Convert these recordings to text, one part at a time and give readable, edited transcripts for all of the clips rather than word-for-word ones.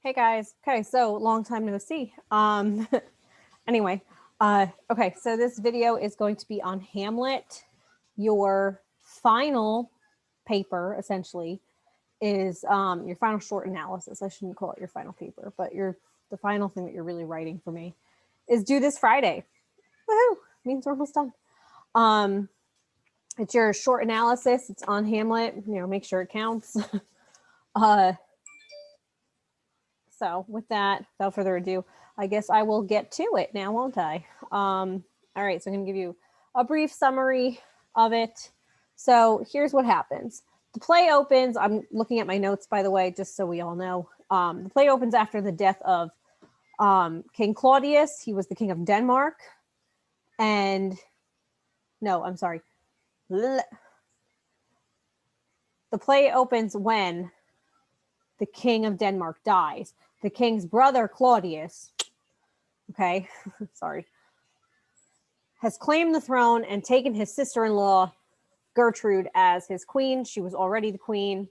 Hey guys. Okay, so long time no see. Anyway, okay, so this video is going to be on Hamlet. Your final paper, essentially, is your final short analysis. I shouldn't call it your final paper, but the final thing that you're really writing for me is due this Friday. Woohoo! Means we're almost done. It's your short analysis. It's on Hamlet. You know, make sure it counts. So with that, without further ado, I guess I will get to it now, won't I? All right, so I'm going to give you a brief summary of it. So here's what happens. The play opens, I'm looking at my notes, by the way, just so we all know. The play opens after the death of King Claudius. He was the king of Denmark. And, no, I'm sorry. The play opens when the king of Denmark dies. The king's brother, Claudius, okay, sorry, has claimed the throne and taken his sister-in-law, Gertrude, as his queen. She was already the queen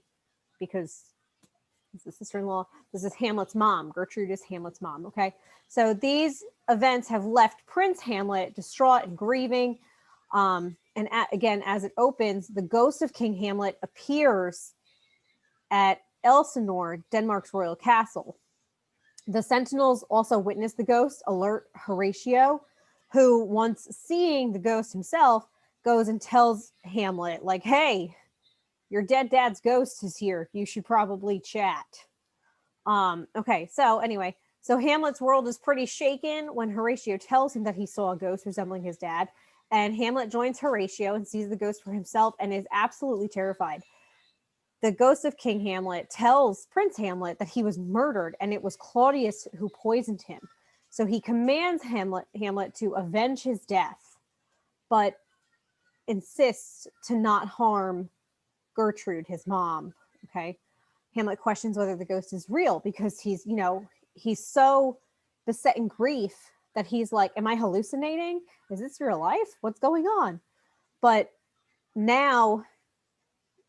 because it's the sister-in-law. This is Hamlet's mom. Gertrude is Hamlet's mom, okay? So these events have left Prince Hamlet distraught and grieving. Again, as it opens, the ghost of King Hamlet appears at Elsinore, Denmark's royal castle. The sentinels also witness the ghost, alert Horatio, who, once seeing the ghost himself, goes and tells Hamlet, like, hey, your dead dad's ghost is here. You should probably chat. Okay, so anyway, so Hamlet's world is pretty shaken when Horatio tells him that he saw a ghost resembling his dad, and Hamlet joins Horatio and sees the ghost for himself and is absolutely terrified. The ghost of King Hamlet tells Prince Hamlet that he was murdered and it was Claudius who poisoned him. So he commands Hamlet to avenge his death, but insists to not harm Gertrude, his mom. Okay. Hamlet questions whether the ghost is real because he's so beset in grief that he's like, am I hallucinating? Is this real life? What's going on? But now,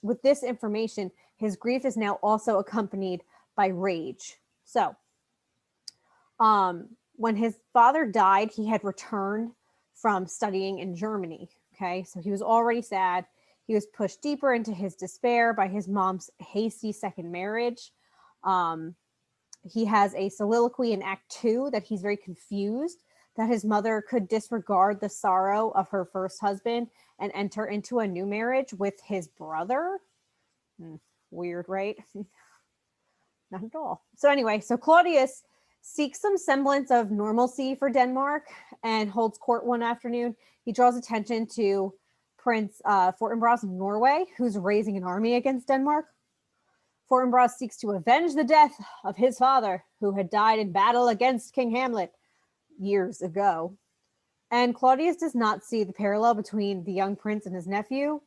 with this information, his grief is now also accompanied by rage. So, when his father died, he had returned from studying in Germany. Okay, so he was already sad. He was pushed deeper into his despair by his mom's hasty second marriage. He has a soliloquy in Act 2 that he's very confused that his mother could disregard the sorrow of her first husband and enter into a new marriage with his brother. Weird, right? Not at all. So anyway, so Claudius seeks some semblance of normalcy for Denmark and holds court one afternoon. He draws attention to Prince Fortinbras of Norway, who's raising an army against Denmark. Fortinbras seeks to avenge the death of his father, who had died in battle against King Hamlet years ago. And Claudius does not see the parallel between the young prince and his nephew,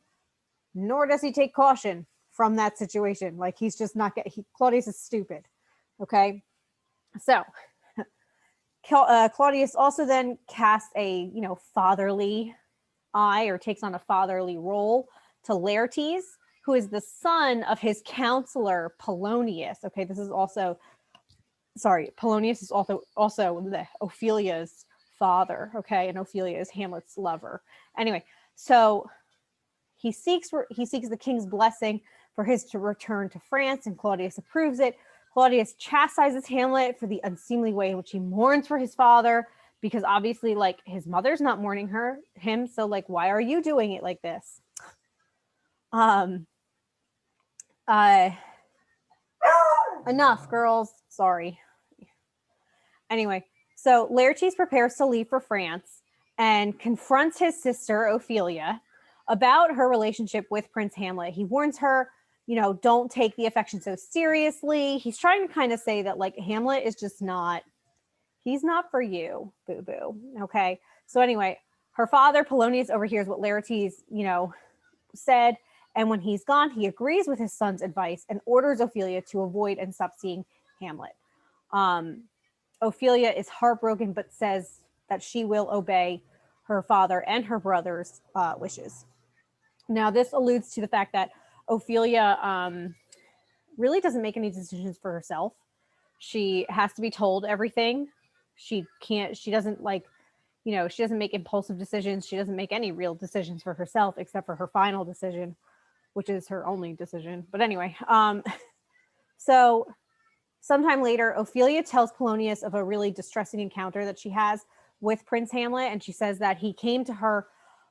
nor does he take caution from that situation. Like, he's just not Claudius is stupid. Okay. So Claudius also then casts a, fatherly eye, or takes on a fatherly role, to Laertes, who is the son of his counselor Polonius. Okay, this is also, Polonius is also Ophelia's father. Okay, and Ophelia is Hamlet's lover. Anyway, so he seeks the king's blessing for his to return to France, and Claudius approves it. Claudius chastises Hamlet for the unseemly way in which he mourns for his father, because obviously, like, his mother's not mourning him, so, like, why are you doing it like this? Enough, girls. Sorry. Anyway, so Laertes prepares to leave for France and confronts his sister, Ophelia, about her relationship with Prince Hamlet. He warns her, don't take the affection so seriously. He's trying to kind of say that, like, Hamlet is just he's not for you, boo-boo. Okay. So anyway, her father, Polonius, overhears what Laertes, said. And when he's gone, he agrees with his son's advice and orders Ophelia to avoid and stop seeing Hamlet. Ophelia is heartbroken, but says that she will obey her father and her brother's wishes. Now, this alludes to the fact that Ophelia really doesn't make any decisions for herself. She has to be told everything. She doesn't like, she doesn't make impulsive decisions. She doesn't make any real decisions for herself except for her final decision, which is her only decision. But anyway, so sometime later, Ophelia tells Polonius of a really distressing encounter that she has with Prince Hamlet. And she says that he came to her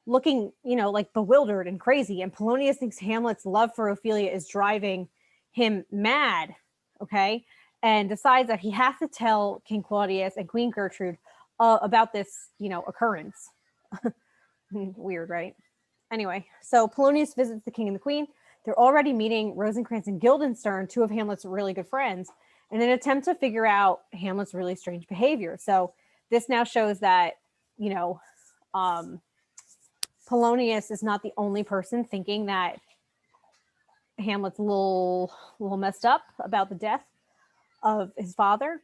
looking, like bewildered and crazy. And Polonius thinks Hamlet's love for Ophelia is driving him mad. Okay. And decides that he has to tell King Claudius and Queen Gertrude about this, occurrence. Weird, right? Anyway, so Polonius visits the king and the queen. They're already meeting Rosencrantz and Guildenstern, two of Hamlet's really good friends, in an attempt to figure out Hamlet's really strange behavior. So this now shows that, Polonius is not the only person thinking that Hamlet's a little messed up about the death of his father.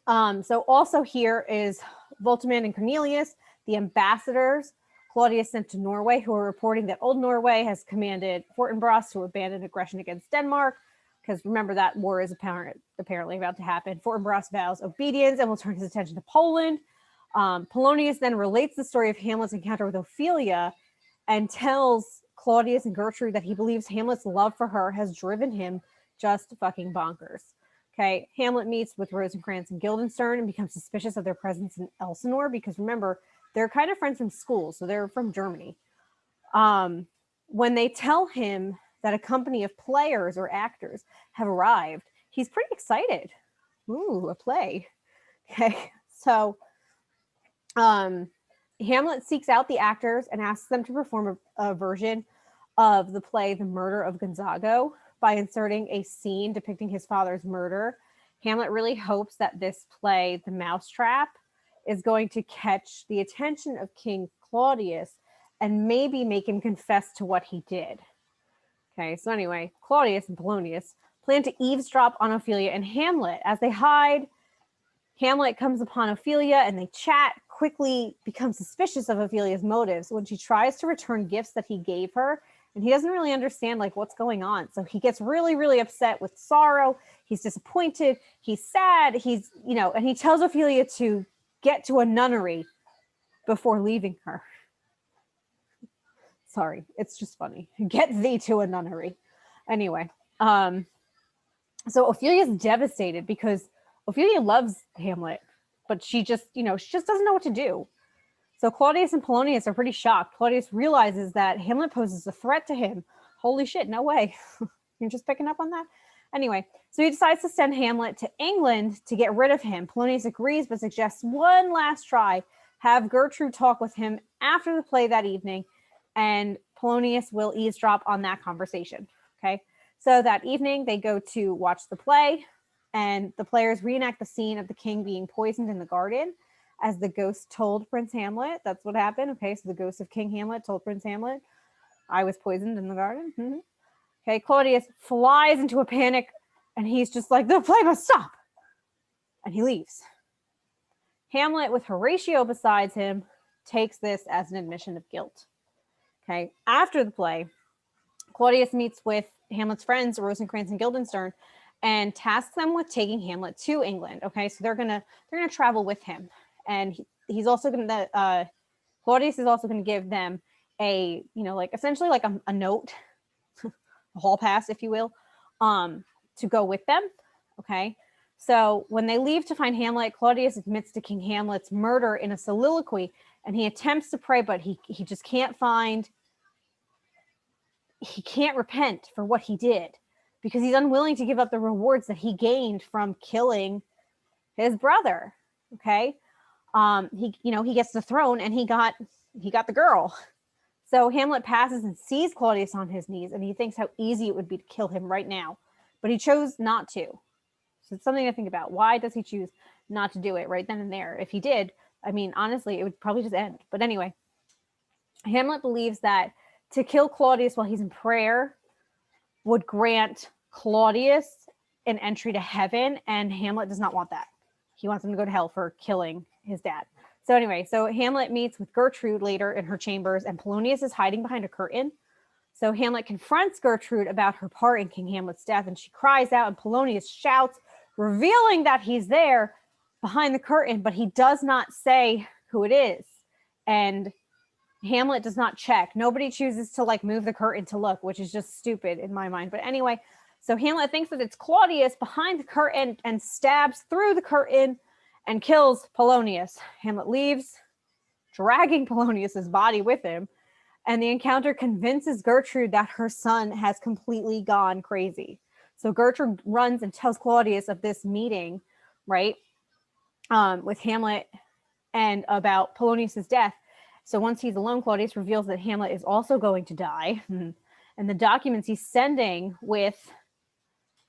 So also here is Voltimand and Cornelius, the ambassadors Claudius sent to Norway, who are reporting that Old Norway has commanded Fortinbras to abandon aggression against Denmark, because remember that war is apparently about to happen. Fortinbras vows obedience and will turn his attention to Poland. Polonius then relates the story of Hamlet's encounter with Ophelia and tells Claudius and Gertrude that he believes Hamlet's love for her has driven him just fucking bonkers. Okay, Hamlet meets with Rosencrantz and Guildenstern and becomes suspicious of their presence in Elsinore because remember, they're kind of friends from school, so they're from Germany. When they tell him that a company of players or actors have arrived, he's pretty excited. Ooh, a play. Okay, so Hamlet seeks out the actors and asks them to perform a version of the play The Murder of Gonzago by inserting a scene depicting his father's murder. Hamlet really hopes that this play, The Mousetrap, is going to catch the attention of King Claudius and maybe make him confess to what he did. Okay, so anyway, Claudius and Polonius plan to eavesdrop on Ophelia and Hamlet. As they hide, Hamlet comes upon Ophelia and they chat, quickly becomes suspicious of Ophelia's motives when she tries to return gifts that he gave her. And he doesn't really understand like what's going on. So he gets really, really upset with sorrow. He's disappointed. He's sad. He's, and he tells Ophelia to get to a nunnery before leaving her. Sorry, it's just funny. Get thee to a nunnery. Anyway, so Ophelia's devastated because Ophelia loves Hamlet, but she just doesn't know what to do. So Claudius and Polonius are pretty shocked. Claudius realizes that Hamlet poses a threat to him. Holy shit, no way. You're just picking up on that? Anyway, so he decides to send Hamlet to England to get rid of him. Polonius agrees, but suggests one last try. Have Gertrude talk with him after the play that evening, and Polonius will eavesdrop on that conversation. Okay, so that evening they go to watch the play, and the players reenact the scene of the king being poisoned in the garden, as the ghost told Prince Hamlet. That's what happened. Okay, so the ghost of King Hamlet told Prince Hamlet, I was poisoned in the garden. Mm-hmm. Okay, Claudius flies into a panic, and he's just like, the play must stop. And he leaves. Hamlet, with Horatio beside him, takes this as an admission of guilt. Okay, after the play, Claudius meets with Hamlet's friends, Rosencrantz and Guildenstern, and tasks them with taking Hamlet to England. Okay, so they're gonna travel with him, and he's also gonna Claudius is also gonna give them a essentially like a note, a hall pass, if you will, to go with them. Okay, so when they leave to find Hamlet, Claudius admits to King Hamlet's murder in a soliloquy, and he attempts to pray, but he just can't repent for what he did because he's unwilling to give up the rewards that he gained from killing his brother. Okay, he gets the throne and he got the girl. So Hamlet passes and sees Claudius on his knees, and he thinks how easy it would be to kill him right now, but he chose not to. So it's something to think about. Why does he choose not to do it right then and there? If he did, I mean, honestly, it would probably just end. But anyway, Hamlet believes that to kill Claudius while he's in prayer would grant Claudius an entry to heaven, and Hamlet does not want that. He wants him to go to hell for killing his dad. So anyway, so Hamlet meets with Gertrude later in her chambers, and Polonius is hiding behind a curtain. So Hamlet confronts Gertrude about her part in King Hamlet's death, and she cries out, and Polonius shouts, revealing that he's there behind the curtain, but he does not say who it is. And Hamlet does not check. Nobody chooses to like move the curtain to look, which is just stupid in my mind. But anyway, so Hamlet thinks that it's Claudius behind the curtain and stabs through the curtain and kills Polonius. Hamlet leaves, dragging Polonius's body with him. And the encounter convinces Gertrude that her son has completely gone crazy. So Gertrude runs and tells Claudius of this meeting, right, with Hamlet and about Polonius's death. So once he's alone, Claudius reveals that Hamlet is also going to die. And the documents he's sending with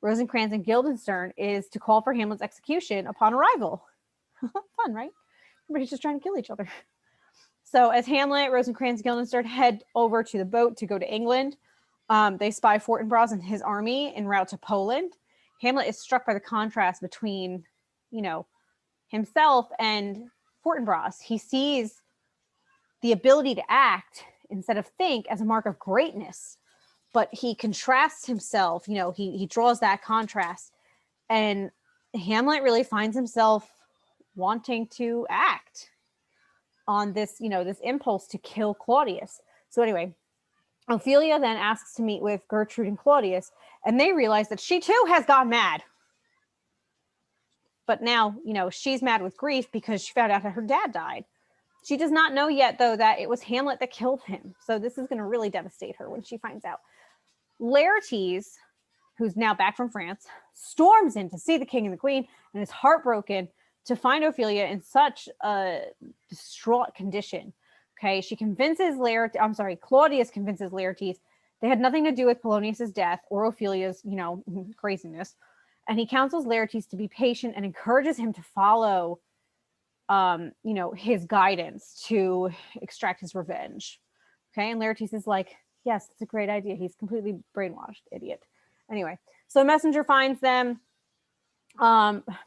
Rosencrantz and Guildenstern is to call for Hamlet's execution upon arrival. Fun, right? Everybody's just trying to kill each other. So as Hamlet, Rosencrantz, and Guildenstern head over to the boat to go to England, they spy Fortinbras and his army en route to Poland. Hamlet is struck by the contrast between, you know, himself and Fortinbras. He sees the ability to act instead of think as a mark of greatness, but he contrasts himself, you know, he draws that contrast, and Hamlet really finds himself wanting to act on this, you know, this impulse to kill Claudius. So anyway, Ophelia then asks to meet with Gertrude and Claudius, and they realize that she too has gone mad. But now, you know, she's mad with grief because she found out that her dad died. She does not know yet, though, that it was Hamlet that killed him. So this is going to really devastate her when she finds out. Laertes, who's now back from France, storms in to see the king and the queen and is heartbroken to find Ophelia in such a distraught condition. Okay, Claudius convinces Laertes they had nothing to do with Polonius's death or Ophelia's, you know, craziness. And he counsels Laertes to be patient and encourages him to follow, you know, his guidance to extract his revenge. Okay, and Laertes is like, yes, it's a great idea. He's completely brainwashed, idiot. Anyway, so a messenger finds them,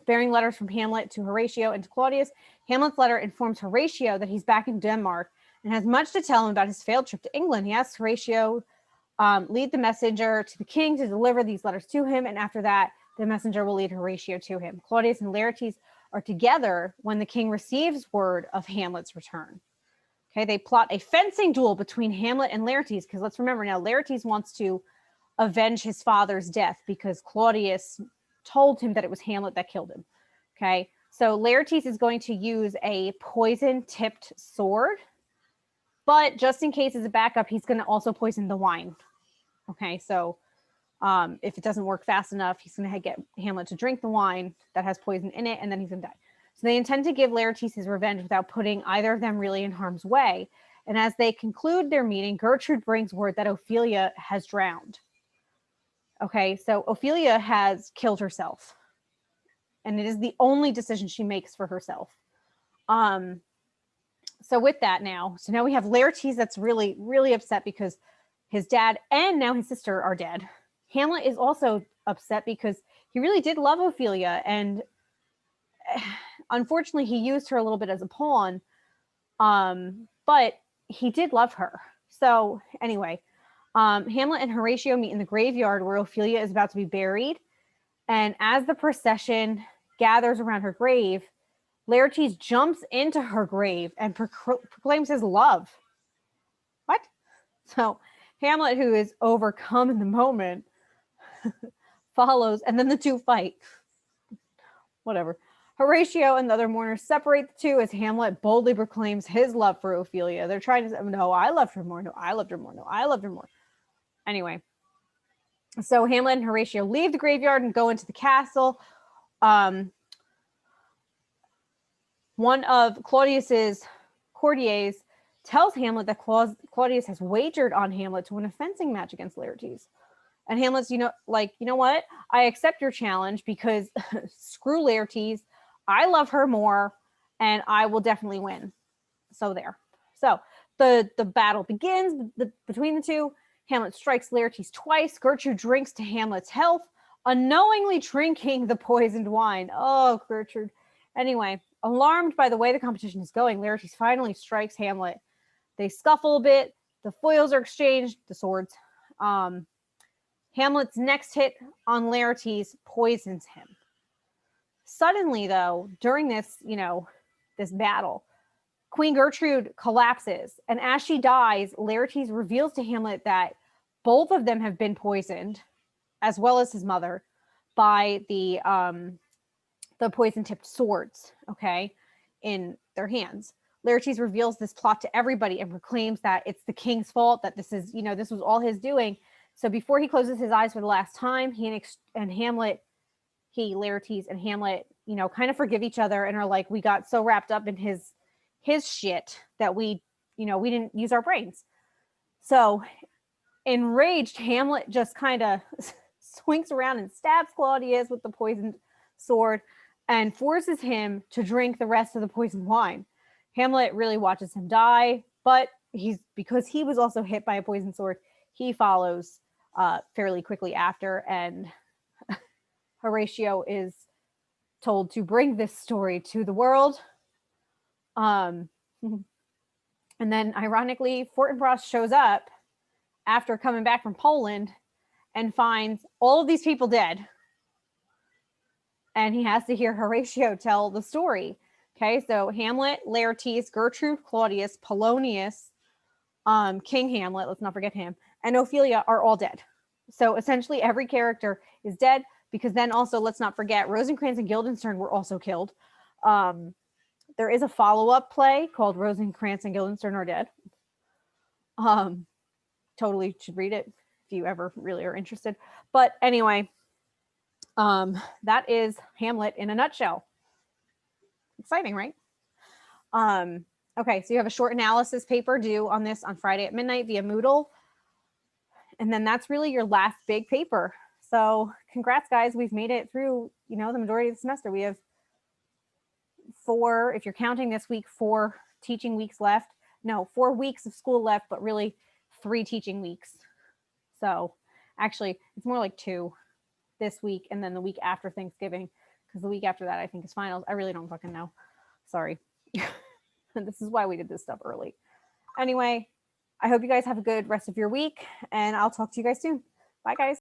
bearing letters from Hamlet to Horatio and to Claudius. Hamlet's letter informs Horatio that he's back in Denmark and has much to tell him about his failed trip to England. He asks Horatio lead the messenger to the king to deliver these letters to him, and after that, the messenger will lead Horatio to him. Claudius and Laertes are together when the king receives word of Hamlet's return. Okay, they plot a fencing duel between Hamlet and Laertes, because let's remember now, Laertes wants to avenge his father's death because Claudius told him that it was Hamlet that killed him. Okay, so Laertes is going to use a poison-tipped sword, but just in case as a backup, he's going to also poison the wine. Okay, so if it doesn't work fast enough, he's going to get Hamlet to drink the wine that has poison in it, and then he's going to die. So they intend to give Laertes his revenge without putting either of them really in harm's way. And as they conclude their meeting, Gertrude brings word that Ophelia has drowned. Okay, so Ophelia has killed herself, and it is the only decision she makes for herself. So with that now we have Laertes that's really, really upset because his dad and now his sister are dead. Hamlet is also upset because he really did love Ophelia, and unfortunately he used her a little bit as a pawn, but he did love her. So anyway, Hamlet and Horatio meet in the graveyard where Ophelia is about to be buried, and as the procession gathers around her grave, Laertes jumps into her grave and proclaims his love. What? So Hamlet, who is overcome in the moment, follows, and then the two fight. Whatever. Horatio and the other mourners separate the two as Hamlet boldly proclaims his love for Ophelia. They're trying to say, no, I loved her more. No, I loved her more. No, I loved her more. Anyway, so Hamlet and Horatio leave the graveyard and go into the castle. One of Claudius's courtiers tells Hamlet that Claudius has wagered on Hamlet to win a fencing match against Laertes. And Hamlet's, you know what? I accept your challenge because screw Laertes. I love her more, and I will definitely win. So there. So the battle begins between the two. Hamlet strikes Laertes twice. Gertrude drinks to Hamlet's health, unknowingly drinking the poisoned wine. Oh, Gertrude. Anyway, alarmed by the way the competition is going, Laertes finally strikes Hamlet. They scuffle a bit. The foils are exchanged, the swords. Hamlet's next hit on Laertes poisons him. Suddenly, though, during this, this battle, Queen Gertrude collapses. And as she dies, Laertes reveals to Hamlet that both of them have been poisoned, as well as his mother, by the poison-tipped swords, okay, in their hands. Laertes reveals this plot to everybody and proclaims that it's the king's fault, that this is, this was all his doing. So before he closes his eyes for the last time, Laertes and Hamlet, kind of forgive each other and are like, we got so wrapped up in his shit that we didn't use our brains. So enraged, Hamlet just kind of swings around and stabs Claudius with the poisoned sword and forces him to drink the rest of the poisoned wine. Hamlet really watches him die, but because he was also hit by a poisoned sword, he follows fairly quickly after, and Horatio is told to bring this story to the world. And then, ironically, Fortinbras shows up after coming back from Poland and finds all of these people dead. And he has to hear Horatio tell the story. Okay, so Hamlet, Laertes, Gertrude, Claudius, Polonius, King Hamlet, let's not forget him, and Ophelia are all dead. So essentially every character is dead, because then also, let's not forget, Rosencrantz and Guildenstern were also killed. There is a follow-up play called Rosencrantz and Guildenstern Are Dead. Totally should read it if you ever really are interested. But anyway, that is Hamlet in a nutshell. Exciting, right? Okay, so you have a short analysis paper due on this on Friday at midnight via Moodle. And then that's really your last big paper. So congrats, guys. We've made it through, the majority of the semester. We have 4, if you're counting this week, 4 teaching weeks left. No, 4 weeks of school left, but really 3 teaching weeks. So actually, it's more like 2 this week and then the week after Thanksgiving, because the week after that, I think, is finals. I really don't fucking know. Sorry. This is why we did this stuff early. Anyway, I hope you guys have a good rest of your week, and I'll talk to you guys soon. Bye, guys.